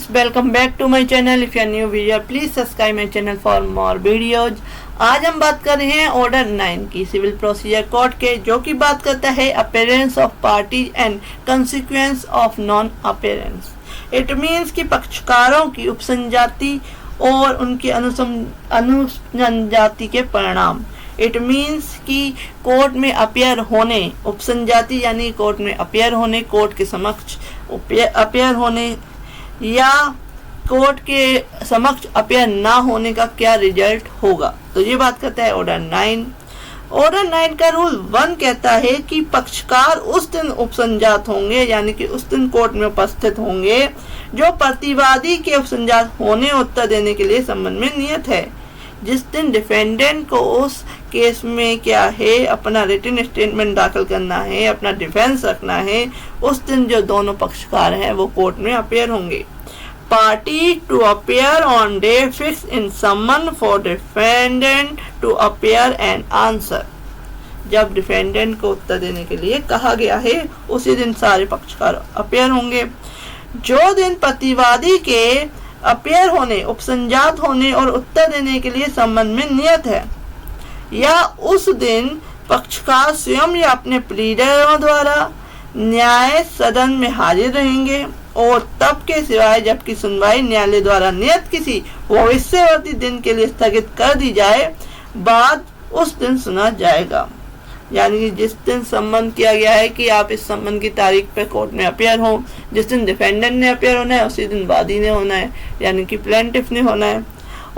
friends, welcome back to my channel. If you are new viewer, please subscribe my channel for more videos. आज हम बात कर रहे हैं ऑर्डर 9 की सिविल प्रोसीजर कोड के, जो कि बात करता है appearance of party and consequence of non appearance. It means कि पक्षकारों की उपसंजाति और उनकी अनुसंजाति के परिणाम। इट मीन्स कि कोर्ट में अपियर होने, उपसंजाति यानी कोर्ट में अपियर होने, कोर्ट के समक्ष अपियर होने या कोर्ट के समक्ष अपियर ना होने का क्या रिजल्ट होगा। तो ये बात करता है ऑर्डर 9। ऑर्डर 9 का रूल 1 कहता है कि पक्षकार उस दिन उपसंजात होंगे, यानी कि उस दिन कोर्ट में उपस्थित होंगे जो प्रतिवादी के उपसंजात होने उत्तर देने के लिए संबंध में नियत है। जिस दिन डिफेंडेंट को उस केस में क्या है, अपना रिटन स्टेटमेंट दाखिल करना है, अपना डिफेंस रखना है, उस दिन जो दोनों पक्षकार हैं वो कोर्ट में अपेयर होंगे। Party to appear on day fix in summon for defendant to appear and answer. जब डिफेंडेंट को उत्तर देने के लिए कहा गया है उसी दिन सारे पक्षकार अपेयर होंगे। जो दिन प्रतिवादी के अपेयर होने, उपसंजात होने और उत्तर देने के लिए संबंध में नियत है, या उस दिन पक्षकार स्वयं या अपने प्लीडरों द्वारा न्याय सदन में हाजिर रहेंगे और तब के सिवाय जबकि सुनवाई न्यायालय द्वारा नियत किसी भविष्यवर्ती दिन के लिए स्थगित कर दी जाए, बाद उस दिन सुना जाएगा। यानी कि जिस दिन संबंध किया गया है कि आप इस संबंध की तारीख पे कोर्ट में अपेयर हो, जिस दिन डिफेंडेंट ने अपेयर होना है उसी दिन वादी ने होना है, यानी कि प्लेंटिफ ने होना है।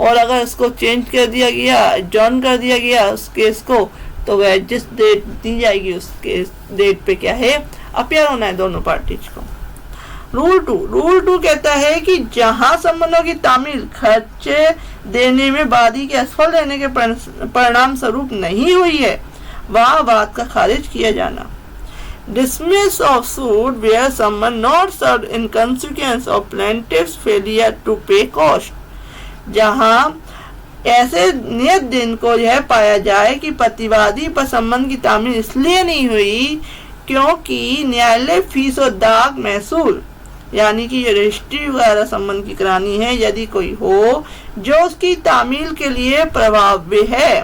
और अगर उसको चेंज कर दिया गया, एडजॉर्न कर दिया गया उस केस को, तो वह जिस डेट दी जाएगी उस केस डेट पे क्या है, अपेयर होना है दोनों पार्टीज को। रूल 2 कहता है कि जहां संबंधों की तामील खर्चे देने में वादी के असफल रहने के परिणाम स्वरूप नहीं हुई है, वह बात का खारिज किया जाना। Dismiss of suit where someone not served in consequence of plaintiff's failure to pay cost। जहां ऐसे नियत दिन को यह पाया जाए कि प्रतिवादी पर संबंध की तामील इसलिए नहीं हुई क्योंकि न्यायालय फीस और दाग महसूल, यानी कि रजिस्ट्री वगैरह संबंध की करानी है, यदि कोई हो जो उसकी तामील के लिए प्रभावी है,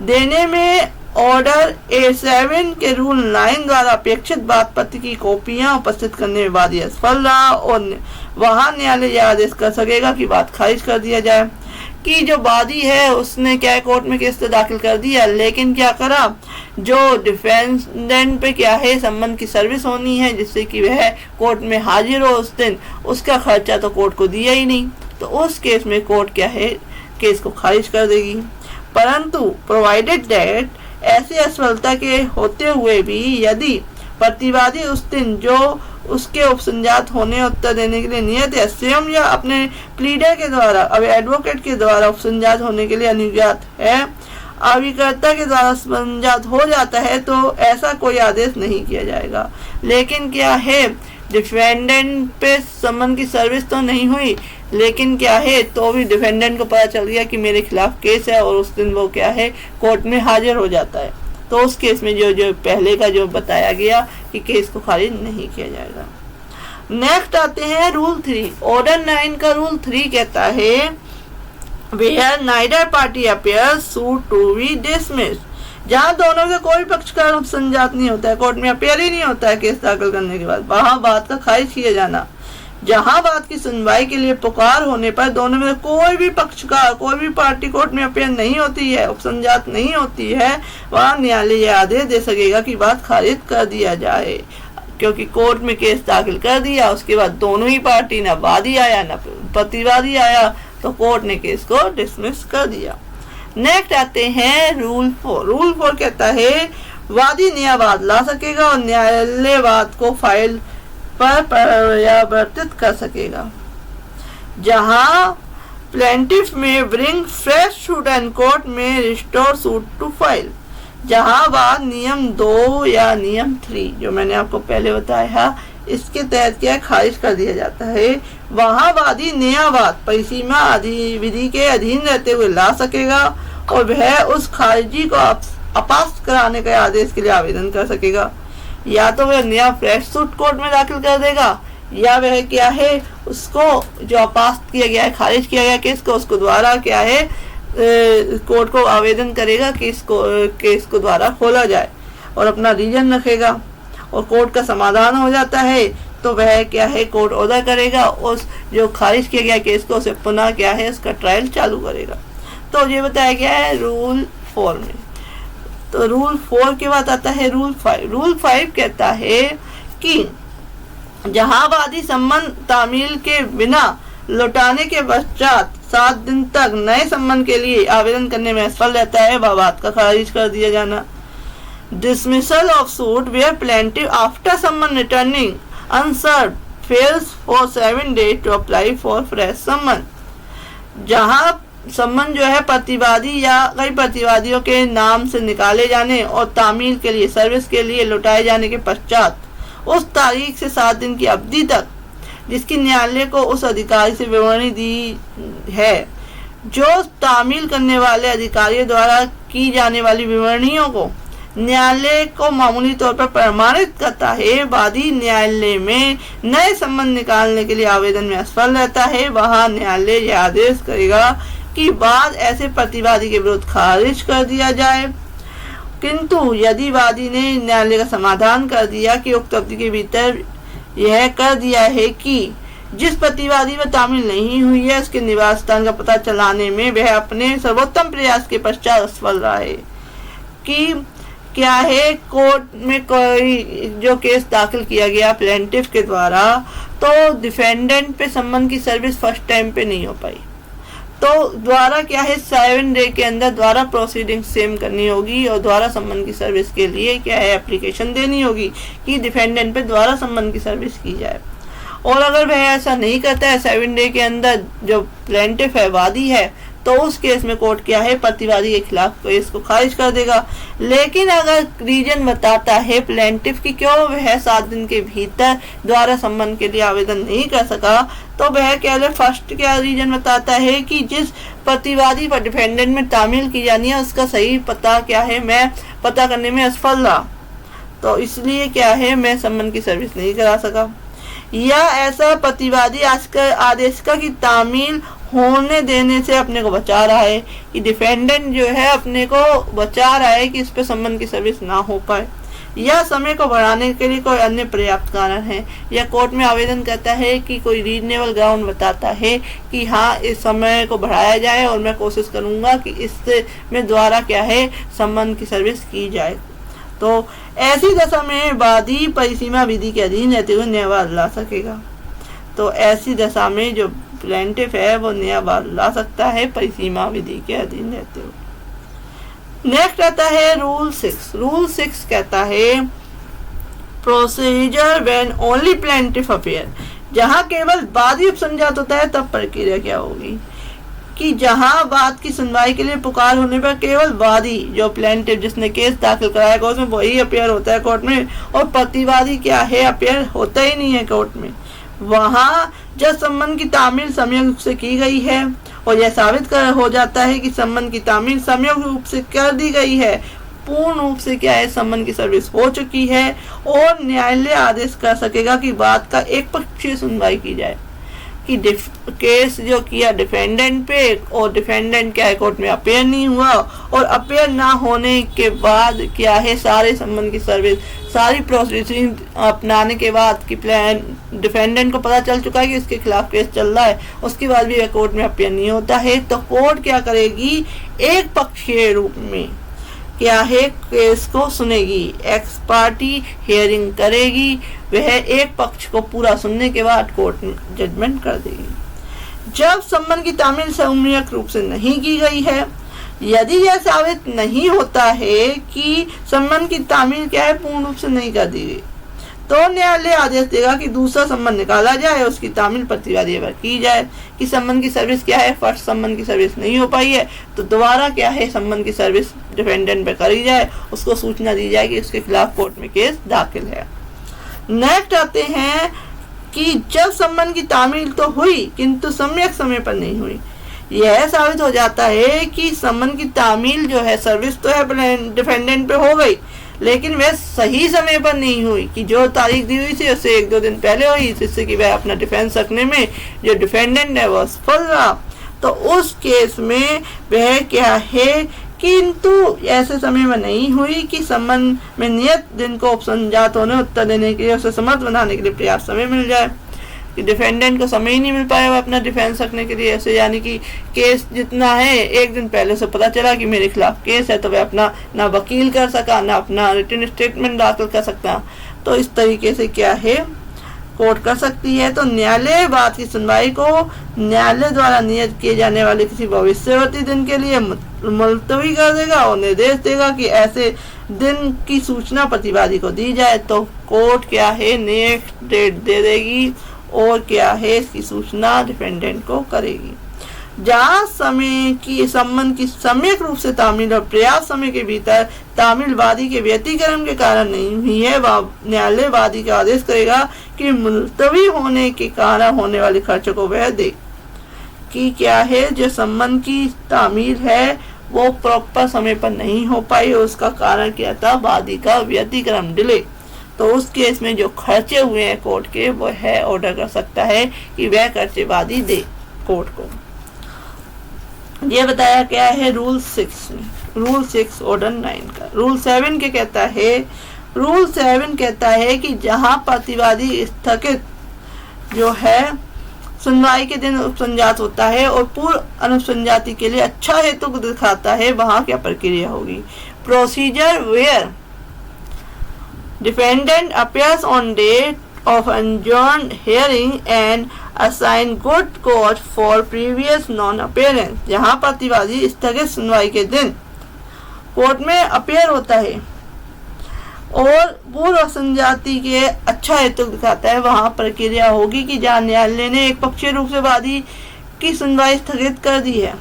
देने में ऑर्डर A7 के रूल 9 द्वारा अपेक्षित बात पत्र की कॉपियां उपस्थित करने में वादी असफल रहा और वहां न्यायालय यह आदेश कर सकेगा कि बात खारिज कर दिया जाए। कि जो वादी है उसने क्या कोर्ट में केस तो दाखिल कर दिया, लेकिन क्या करा, जो डिफेंडेंट पे क्या है संबंध की सर्विस होनी है जिससे कि वह कोर्ट में हाजिर हो उस दिन, उसका खर्चा तो कोर्ट को दिया ही नहीं, तो उस केस में कोर्ट क्या है केस को खारिज कर देगी। परंतु प्रोवाइडेड दैट ऐसे असफलता के होते हुए भी यदि प्रतिवादी उस दिन जो उसके उपसंजात होने उत्तर देने के लिए नियत है स्वयं या अपने प्लीडर के द्वारा, अब एडवोकेट के द्वारा उपसंजात होने के लिए अनुज्ञात है, अभिकर्ता के द्वारा उपसंजात हो जाता है, तो ऐसा कोई आदेश नहीं किया जाएगा। लेकिन क्या है, डिफेंडेंट पे संबंध की सर्विस तो नहीं हुई, लेकिन क्या है तो भी डिफेंडेंट को पता चल गया कि मेरे खिलाफ केस है और उस दिन वो क्या है कोर्ट में हाजिर हो जाता है, तो उस केस में जो पहले का जो बताया गया कि केस को खारिज नहीं किया जाएगा। नेक्स्ट आते हैं रूल 3। ऑर्डर 9 का रूल 3 कहता है where neither party appears suit to be dismissed. जहां दोनों के कोई पक्षकार उपसंजात नहीं होता है, कोर्ट में अपेयर ही नहीं होता है केस दाखिल करने के बाद, वहां बात का खारिज किया जाना। जहां बात की सुनवाई के लिए पुकार होने पर दोनों में कोई भी पक्षकार, कोई भी पार्टी कोर्ट में अपेयर नहीं होती है, उपसंजात नहीं होती है, वहां न्यायालय यह आदेश दे सकेगा कि बात खारिज कर दिया जाए, क्योंकि कोर्ट में केस दाखिल कर दिया, उसके बाद दोनों ही पार्टी, ना वादी आया ना प्रतिवादी आया, तो कोर्ट ने केस को डिसमिस कर दिया। नेक्स्ट आते हैं रूल 4। रूल 4 कहता है वादी नया वाद ला सकेगा और न्यायालय वाद को फाइल पर प्रत्यावर्तित कर सकेगा। जहां प्लेंटिफ में bring fresh suit and court में रिस्टोर सूट टू फाइल। जहां वाद नियम 2 या नियम 3 जो मैंने आपको पहले बताया इसके तहत क्या खारिज कर दिया जाता है, वहां वादी नया वाद परिसीमा विधि के अधीन रहते हुए ला सकेगा और वह उस खारिजी को अपास्त कराने के आदेश के लिए आवेदन कर सकेगा। या तो वह नया फ्रेश सूट कोर्ट में दाखिल कर देगा या वह क्या है उसको जो पास किया गया है, खारिज किया गया केस को, उसको द्वारा क्या है कोर्ट को आवेदन करेगा कि केस को द्वारा खोला जाए और अपना रीजन रखेगा और कोर्ट का समाधान हो जाता है तो वह क्या है कोर्ट ऑर्डर करेगा उस जो खारिज किया गया केस को उसे पुनः क्या है उसका ट्रायल चालू करेगा। तो ये बताया गया है रूल 4 में। तो रूल 4 के बाद आता है रूल 5। रूल 5 कहता है कि जहां वादी सम्मन तामील के बिना लौटाने के पश्चात 7 दिन तक नए सम्मन के लिए आवेदन करने में असफल रहता है, वह बात का खारिज कर दिया जाना। Dismissal of suit where plaintiff after summon returning unserved fails for 7 days to apply for fresh summon। जहां सम्मन जो है प्रतिवादी या कई प्रतिवादियों के नाम से निकाले जाने और तामील के लिए सर्विस के लिए लौटाए जाने के पश्चात उस तारीख से 7 दिन की अवधि तक जिसकी न्यायालय को उस अधिकारी से विवरणी दी है, जो तामील करने वाले अधिकारियों द्वारा की जाने वाली विवरणियों को न्यायालय को मामूली तौर पर प्रमाणित करता है, वादी न्यायालय में नए सम्मन निकालने के लिए आवेदन में असफल रहता है, वहां न्यायालय यह आदेश करेगा कि बाद ऐसे प्रतिवादी के विरुद्ध खारिज कर दिया जाए। किंतु यदि वादी ने न्यायालय का समाधान कर दिया कि उक्त अवधि के भीतर यह कर दिया है कि जिस प्रतिवादी में तामील नहीं हुई है उसके निवास स्थान का पता चलाने में वह अपने सर्वोत्तम प्रयास के पश्चात असफल रहा है, कि क्या है कोर्ट में कोई जो केस दाखिल किया गया प्लेंटिफ के द्वारा तो डिफेंडेंट पे सम्मन की सर्विस फर्स्ट टाइम पे नहीं हो पाई, तो द्वारा क्या है 7 डे के अंदर द्वारा प्रोसीडिंग सेम करनी होगी और द्वारा सम्मन की सर्विस के लिए क्या है एप्लीकेशन देनी होगी कि डिफेंडेंट पे द्वारा सम्मन की सर्विस की जाए। और अगर वह ऐसा नहीं करता है 7 डे के अंदर जो प्लेंटिफ है वादी है तो उस केस में कोर्ट क्या है प्रतिवादी के खिलाफ केस को खारिज कर देगा। लेकिन अगर रीजन बताता है प्लेंटिफ की क्यों वह 7 दिन के भीतर द्वारा सम्मन के लिए आवेदन नहीं कर सका तो वह क्या है फर्स्ट क्या रीजन बताता है कि जिस प्रतिवादी पर डिफेंडेंट में तामील की जानी है उसका सही पता क्या है मैं पता करने में असफल रहा, तो इसलिए क्या है मैं सम्मन की सर्विस नहीं करा सका। या ऐसा प्रतिवादी आदेश का कि तामील होने देने से अपने को बचा रहा है, कि डिफेंडेंट जो है अपने को बचा रहा है कि इस पे सम्मन की सर्विस ना हो पाए, या समय को बढ़ाने के लिए कोई अन्य पर्याप्त कारण है, या कोर्ट में आवेदन करता है कि कोई रीजनेबल ग्राउंड बताता है कि हाँ इस समय को बढ़ाया जाए और मैं कोशिश करूँगा कि इससे में द्वारा क्या है सम्मन की सर्विस की जाए। तो ऐसी दशा में वादी परिसीमा विधि के अधीन रहते हुए न्यायवाद ला सकेगा। तो ऐसी दशा में जो प्लेंटिफ है वो न्यायवाद ला सकता है परिसीमा विधि के अधीन रहते हुए। नेक्स्ट आता है रूल 6। रूल 6 कहता है procedure when only plaintiff appear. जहां केवल वादी उपसंजात होता है तब प्रक्रिया क्या होगी, कि जहां बात की सुनवाई के लिए पुकार होने पर केवल वादी जो प्लेंटिफ जिसने केस दाखिल कराया उसमें वही अपियर होता है कोर्ट में, और प्रतिवादी क्या है अपियर होता ही नहीं है कोर्ट में। वहां जब सम्मन की तामील संयोग रूप से की गई है और यह साबित हो जाता है कि सम्मन की तामील संयोग रूप से कर दी गई है, पूर्ण रूप से क्या है सम्मन की सर्विस हो चुकी है और न्यायालय आदेश कर सकेगा कि बात का एक पक्षीय सुनवाई की जाए, कि केस जो किया डिफेंडेंट पे और डिफेंडेंट क्या है कोर्ट में अपेयर नहीं हुआ, और अपेयर ना होने के बाद क्या है सारे सम्मन की सर्विस सारी प्रोसीडिंग अपनाने के बाद कि डिफेंडेंट को पता चल चुका है कि इसके खिलाफ केस चल रहा है, उसके बाद भी कोर्ट में अपेयर नहीं होता है, तो कोर्ट क्या करेगी एक पक्षीय रूप में क्या है केस को सुनेगी, एक्स पार्टी हियरिंग करेगी, वह एक पक्ष को पूरा सुनने के बाद कोर्ट में जजमेंट कर देगी। जब सम्मन की तामील सम्यक रूप से नहीं की गई है, यदि यह साबित नहीं होता है कि सम्मन की तामील क्या है पूर्ण रूप से नहीं कर दी गई, तो न्यायालय आदेश देगा कि दूसरा सम्मन निकाला जाए, उसकी तामील प्रतिवादी पर की जाए कि सम्मन की सर्विस क्या है फर्स्ट सम्मन की सर्विस नहीं हो पाई है तो दोबारा क्या है सम्मन की सर्विस डिफेंडेंट पे करी जाए, उसको सूचना दी जाए कि उसके खिलाफ कोर्ट में केस दाखिल है। नेक्स्ट आते हैं कि जब सम्मन की तामील तो हुई किंतु सम्यक समय पर नहीं हुई, यह साबित हो जाता है कि सम्मन की तामील जो है सर्विस तो है डिफेंडेंट पे हो गई लेकिन वह सही समय पर नहीं हुई, कि जो तारीख दी हुई थी उससे 1-2 दिन पहले हुई, जिससे कि वह अपना डिफेंस रखने में जो डिफेंडेंट है वह असफल रहा। तो उस केस में वह क्या है, किंतु ऐसे समय में नहीं हुई कि संबंध में नियत दिन को उपसंजात होने उत्तर देने के लिए, उसे समर्थ बनाने के लिए पर्याप्त समय मिल जाए, कि डिफेंडेंट को समय ही नहीं मिल पाया अपना डिफेंस रखने के लिए। ऐसे यानी कि केस जितना है 1 दिन पहले से पता चला कि मेरे खिलाफ केस है, तो वह अपना ना वकील कर सका, ना अपना रिटन स्टेटमेंट दाखिल कर सकता। तो इस तरीके से क्या है, कोर्ट कर सकती है। तो न्यायालय बात की सुनवाई को न्यायालय द्वारा नियत किए जाने वाले किसी भविष्यवर्ती दिन के लिए मुलतवी कर देगा और निर्देश देगा कि ऐसे दिन की सूचना प्रतिवादी को दी जाए। तो कोर्ट क्या है, नेक्स्ट डेट दे देगी और क्या है, इसकी सूचना डिफेंडेंट को करेगी। जहाँ समय की संबंध की सम्यक रूप से तामील और पर्याप्त समय के भीतर तामील वादी के व्यतिक्रम के कारण नहीं हुई है, वह न्यायालय वादी का आदेश करेगा कि मुलतवी होने के कारण होने वाले खर्चों को वह दे। कि क्या है, जो संबंध की तामील है वो प्रॉपर समय पर नहीं हो पाई, उसका कारण क्या था, वादी का व्यतिक्रम, डिले। तो उस केस में जो खर्चे हुए हैं कोर्ट के, वो है ऑर्डर कर सकता है कि वह खर्चे वादी दे कोर्ट को। ये बताया क्या है रूल 6 में, रूल 6 ऑर्डर 9 का। रूल 7 के कहता है, रूल 7 कहता है कि जहां प्रतिवादी स्थगित जो है सुनवाई के दिन उपसंजात होता है और पूर्व अनुसंजाति के लिए अच्छा हेतु दिखाता है, वहां क्या प्रक्रिया होगी। Procedure where defendant appears on date of adjourned hearing and assign good cause for previous non-appearance। जहाँ प्रतिवादी स्थगित सुनवाई के दिन कोर्ट में अपेयर होता है और पूर्व संजाति के अच्छा हेतु दिखाता है, वहाँ प्रक्रिया होगी कि जहाँ न्यायालय ने एक पक्षीय रूप से वादी की सुनवाई स्थगित कर दी है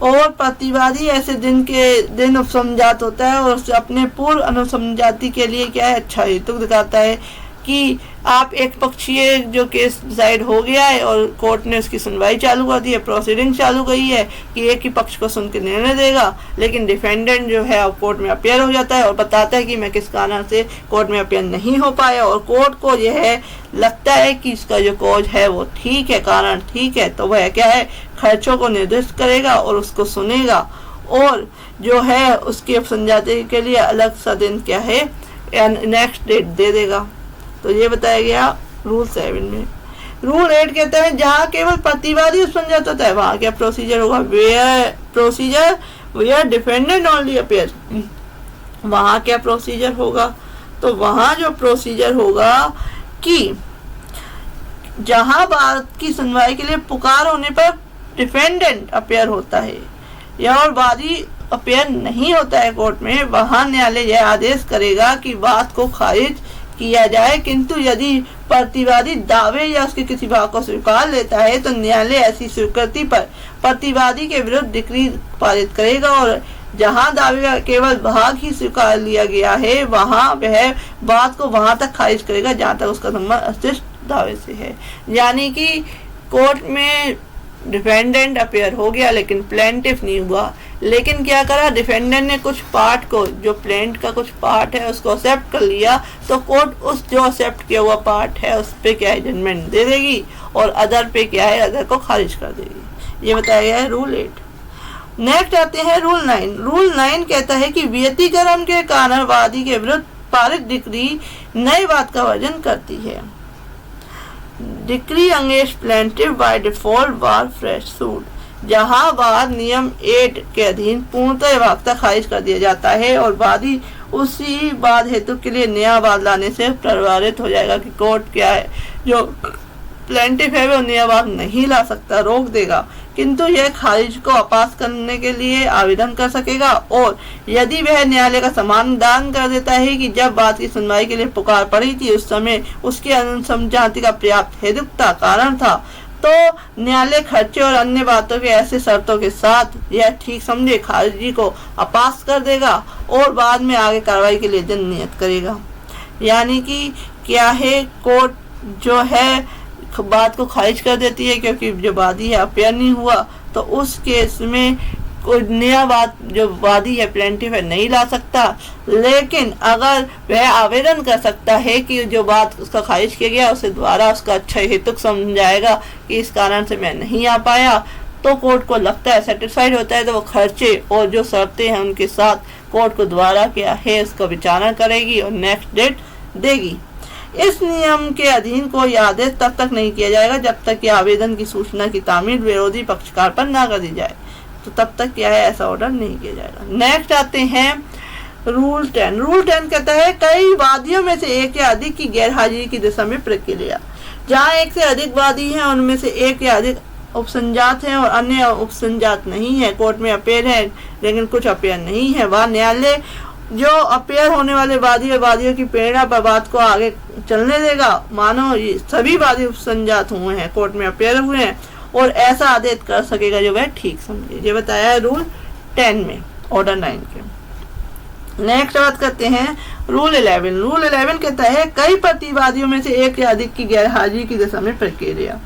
और प्रतिवादी ऐसे दिन उपसमझात होता है और अपने पूर्व अनुसमझाती के लिए क्या है, अच्छा हेतु दिखाता है कि आप एक पक्षीय जो केस डिसाइड हो गया है और कोर्ट ने उसकी सुनवाई चालू कर दी है, प्रोसीडिंग चालू गई है कि एक ही पक्ष को सुन के निर्णय देगा, लेकिन डिफेंडेंट जो है अब कोर्ट में अपियर हो जाता है और बताता है कि मैं किस कारण से कोर्ट में अपियर नहीं हो पाया और कोर्ट को यह लगता है कि इसका जो कॉज है वो ठीक है, कारण ठीक है, तो वह क्या है, खर्चों को निर्दिष्ट करेगा और उसको सुनेगा और जो है उसके उपसंजाति के लिए अलग सा दिन क्या है, नेक्स्ट डेट दे देगा। तो ये बताया गया रूल 7 में। रूल 8 कहता है जहाँ केवल प्रतिवादी उपसंजात होता है वहाँ क्या प्रोसीजर होगा, वेयर डिफेंडेंट ओनली अपियर, वहाँ क्या प्रोसीजर होगा। तो वहाँ जो प्रोसीजर होगा कि जहाँ बात की सुनवाई के लिए पुकार होने पर डिफेंडेंट अपियर होता है या और वादी अपियर नहीं होता है कोर्ट में, वहाँ न्यायालय यह आदेश करेगा कि बात को खारिज किया जाए, किंतु यदि प्रतिवादी दावे या उसके किसी भाग को स्वीकार लेता है तो न्यायालय ऐसी स्वीकृति पर प्रतिवादी के विरुद्ध डिक्री पारित करेगा और जहां दावे का केवल भाग ही स्वीकार लिया गया है वहां वह बात को वहां तक खारिज करेगा जहां तक उसका संबंध अशिष्ट दावे से है। यानी कि कोर्ट में डिफेंडेंट अपेयर हो गया लेकिन प्लेंटिफ नहीं हुआ, लेकिन क्या करा, डिफेंडेंट ने कुछ पार्ट को, जो प्लेंट का कुछ पार्ट है उसको एक्सेप्ट कर लिया, तो कोर्ट उस जो एक्सेप्ट किया हुआ पार्ट है उस पे क्या है, जजमेंट दे देगी और अदर पे क्या है, अदर को खारिज कर देगी। ये बताया गया है रूल 8। नेक्स्ट आते हैं रूल 9। रूल 9 कहता है कि व्यतिक्रम के कारण वादी के विरुद्ध पारित डिक्री नई बात का वर्जन करती है। Decree against plaintiff by default bar fresh suit, जहां वाद नियम 8 के अधीन पूर्णतः वाक्ता खारिज कर दिया जाता है और वादी उसी वाद हेतु के लिए नया वाद लाने से प्रभावित हो जाएगा कि कोर्ट क्या है, जो प्लेंटिफ है वो नया वाद नहीं ला सकता, रोक देगा, किंतु यह खारिज को अपास करने के लिए आवेदन कर सकेगा और यदि वह न्यायालय का समाधान कर देता है कि जब बात की सुनवाई के लिए पुकार पड़ी थी उस समय उसकी अनुसमझाती का पर्याप्त हेतुकता कारण था, तो न्यायालय खर्चे और अन्य बातों के ऐसे शर्तों के साथ यह ठीक समझे खारिजी को अपास कर देगा और बाद में आगे कार्रवाई के लिए दिन नियत करेगा। यानी कि क्या है, कोर्ट जो है बात को खारिज कर देती है क्योंकि जो वादी है अपेयर नहीं हुआ, तो उस केस में कोई नया जो वादी है प्लेंटिफ है नहीं ला सकता, लेकिन अगर वह आवेदन कर सकता है कि जो बात उसका खारिज किया गया उसे दोबारा उसका अच्छा हेतुक समझाएगा कि इस कारण से मैं नहीं आ पाया, तो कोर्ट को लगता है सेटिस्फाइड होता है, तो वो खर्चे और जो शर्तें हैं उनके साथ कोर्ट को दोबारा क्या है उसका विचारणा करेगी और नेक्स्ट डेट देगी। इस नियम के अधीन कोई आदेश तब तक नहीं किया जाएगा जब तक कि आवेदन की सूचना की तामील विरोधी पक्षकार पर ना कर दी जाए, तो तब तक क्या है ऐसा ऑर्डर नहीं किया जाएगा। नेक्स्ट आते हैं रूल 10। रूल 10 कहता है कई वादियों में से एक या अधिक की गैर हाजिरी की दिशा में प्रक्रिया। जहाँ एक से अधिक वादी हैं उनमें से एक या अधिक उपसंजात हैं और अन्य उपसंजात नहीं है, कोर्ट में अपेयर है लेकिन कुछ अपेयर नहीं है, वह न्यायालय जो अपेयर होने वाले वादी और वादियों की प्रेरणा पर बात को आगे चलने देगा। मानो ये सभी वादी उपसंजात हुए हैं, कोर्ट में अपेयर हुए हैं और ऐसा आदेश कर सकेगा जो वह ठीक समझे। ये बताया है रूल 10 में ऑर्डर 9 के। नेक्स्ट बात करते हैं रूल 11। रूल 11 कहता है कई प्रतिवादियों में से एक या अधिक की गैर हाजिरी की दिशा में प्रक्रिया।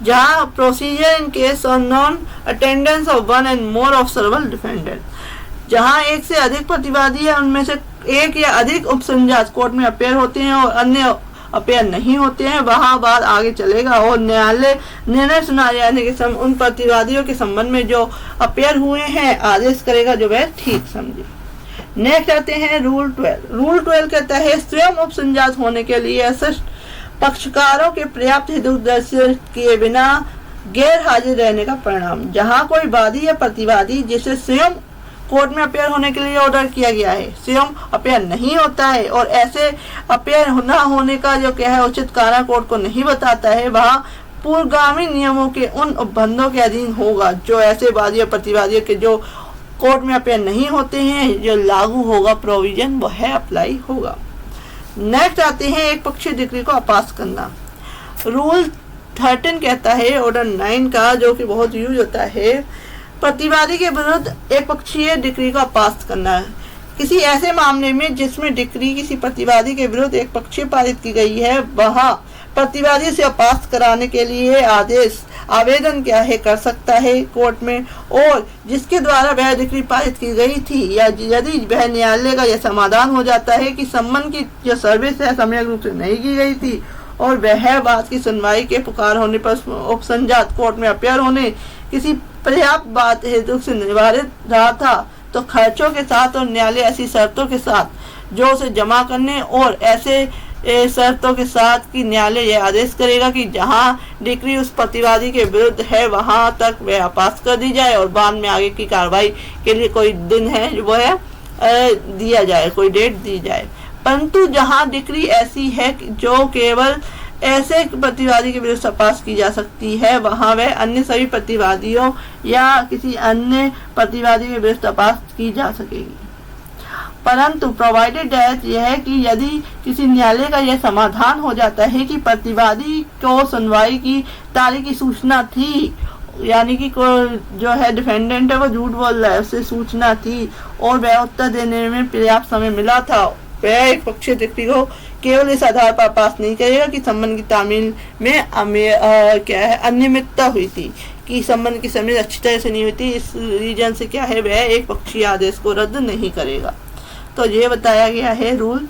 जहाँ procedure in case of non attendance of one and more observable defendant, जहाँ एक से अधिक प्रतिवादी है उनमें से एक या अधिक उपसंजात कोर्ट में अपेयर होते हैं और अन्य अपेयर नहीं होते हैं, वहां बात आगे चलेगा और न्यायालय निर्णय सुनाए जाने के समय उन प्रतिवादियों के संबंध में जो अपेयर हुए हैं आदेश करेगा जो वह ठीक समझे। नेक्स्ट आते हैं रूल 12। रूल 12 कहता है स्वयं उपसंजात होने के लिए अशिष्ट पक्षकारों के पर्याप्त हेतु दर्शन किए बिना गैर हाजिर रहने का परिणाम। जहाँ कोई वादी या प्रतिवादी जिसे स्वयं कोर्ट में अपेयर होने के लिए ऑर्डर किया गया है स्वयं अपेयर नहीं होता है और ऐसे अपेयर न होने का जो क्या है उचित कारण कोर्ट को नहीं बताता है, वह पूर्वगामी नियमों के उन उपबंधों के अधीन होगा जो ऐसे वादी और प्रतिवादियों के जो कोर्ट में अपेयर नहीं होते हैं जो लागू होगा प्रोविजन वह अप्लाई होगा। नेक्स्ट आते हैं एक पक्षीय डिक्री को अपास करना। रूल 13 कहता है ऑर्डर 9 का जो कि बहुत यूज होता है, प्रतिवादी के विरुद्ध एक पक्षीय डिक्री का पास करना है। किसी ऐसे मामले में जिसमें डिक्री किसी प्रतिवादी के विरुद्ध एक पक्षीय पारित की गई है, वहाँ प्रतिवादी से पास कराने के लिए आवेदन क्या है कर सकता है कोर्ट में, और जिसके द्वारा वह डिक्री पारित की गई थी या यदि वह न्यायालय का यह समाधान हो जाता है कि संबंध की जो सर्विस है सम्यक रूप से नहीं की गई थी और वह बात की सुनवाई के पुकार होने पर उपसंजात कोर्ट में अपेयर होने किसी पर्याप्त बात हेतु से निवारित रहा था, तो खर्चों के साथ और न्यायालय ऐसी शर्तों के साथ जो उसे जमा करने और ऐसे शर्तों के साथ कि न्यायालय यह आदेश करेगा कि जहां डिक्री उस प्रतिवादी के विरुद्ध है वहां तक वह पास कर दी जाए और बाद में आगे की कार्रवाई के लिए कोई दिन है वो है दिया जाए, कोई डेट दी जाए। परंतु जहां डिक्री ऐसी है जो केवल ऐसे प्रतिवादी के विरुद्ध पास की जा सकती है, वहां वह अन्य सभी प्रतिवादियों या किसी अन्य प्रतिवादी के विरुद्ध पास की जा सकेगी। परंतु प्रोवाइडेड दैट यह है कि यदि किसी न्यायालय का यह समाधान हो जाता है कि प्रतिवादी को सुनवाई की तारीख की सूचना थी, यानी कि जो है डिफेंडेंट है वो झूठ बोल रहा है, उसे सूचना थी और वह उत्तर देने में पर्याप्त समय मिला था, वह एक पक्षीय डिक्री को केवल इस आधार पर पास नहीं करेगा कि संबंध की तामील में क्या है अनियमितता हुई थी, कि संबंध की समझ अच्छी तरह से नहीं हुई थी, इस रीजन से क्या है वह एक पक्षीय आदेश को रद्द नहीं करेगा। तो ये बताया गया है रूल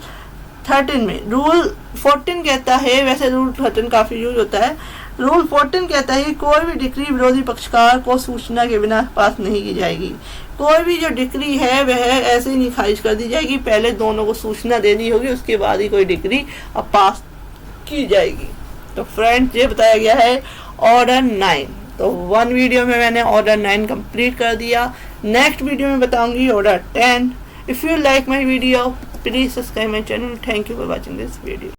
13 में। रूल 14 कहता है, वैसे रूल 13 काफी यूज होता है, रूल 14 कहता है कि कोई भी डिक्री विरोधी पक्षकार को सूचना के बिना पास नहीं की जाएगी। कोई भी जो डिक्री है वह ऐसे ही नहीं खारिज कर दी जाएगी, पहले दोनों को सूचना देनी होगी, उसके बाद ही कोई डिक्री अब पास की जाएगी। तो फ्रेंड्स ये बताया गया है ऑर्डर 9। तो 1 वीडियो में मैंने ऑर्डर 9 कंप्लीट कर दिया। नेक्स्ट वीडियो में बताऊंगी order 10। If you like my video, please subscribe my channel. Thank you for watching this video.